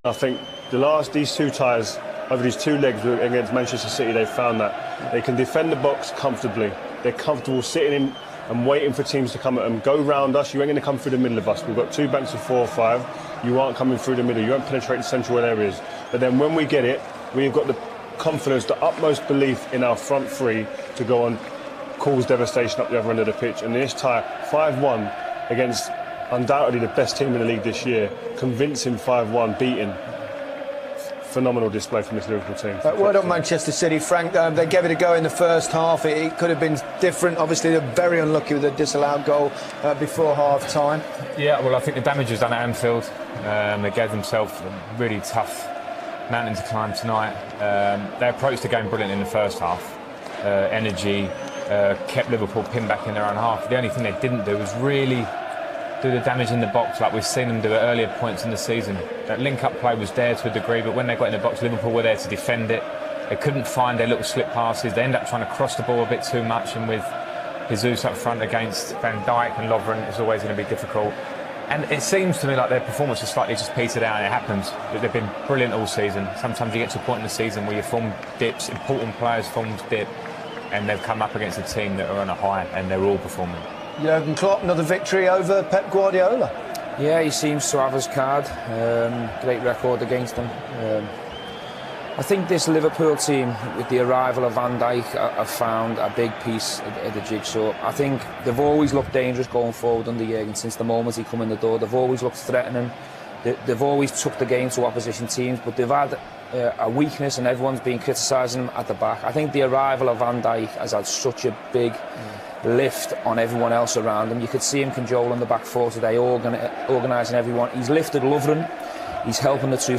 I think these two ties over these two legs against Manchester City, they found that they can defend the box comfortably. They're comfortable sitting in and waiting for teams to come at them. Go round us, you ain't going to come through the middle of us. We've got two banks of 4 or 5. You aren't coming through the middle. You won't penetrate the central areas. But then when we get it, we've got the confidence, the utmost belief in our front three to go on, cause devastation up the other end of the pitch. And this tie, 5-1 against undoubtedly the best team in the league this year, convincing 5-1, beating. Phenomenal display from this Liverpool team. Word on Manchester City, Frank. They gave it a go in the first half. It could have been different. Obviously, they're very unlucky with a disallowed goal before half-time. Yeah, well, I think the damage was done at Anfield. They gave themselves a really tough mountain to climb tonight. They approached the game brilliant in the first half. Energy, kept Liverpool pinned back in their own half. The only thing they didn't do was really do the damage in the box like we've seen them do at earlier points in the season. That link-up play was there to a degree, but when they got in the box, Liverpool were there to defend it. They couldn't find their little slip passes. They ended up trying to cross the ball a bit too much, and with Jesus up front against Van Dijk and Lovren, it's always going to be difficult. And it seems to me like their performance has slightly just petered out, and it happens. They've been brilliant all season. Sometimes you get to a point in the season where your form dips, important players' forms dip, and they've come up against a team that are on a high, and they're all performing. Jurgen Klopp, another victory over Pep Guardiola. Yeah, he seems to have his card. Great record against them. I think this Liverpool team, with the arrival of Van Dijk, have found a big piece of the jigsaw. I think they've always looked dangerous going forward under Jurgen since the moment he come in the door. They've always looked threatening. They've always took the game to opposition teams, but they've had a weakness, and everyone's been criticising them at the back. I think the arrival of Van Dijk has had such a big lift on everyone else around him. You could see him cajoling the back four today, organising everyone. He's lifted Lovren. He's helping the two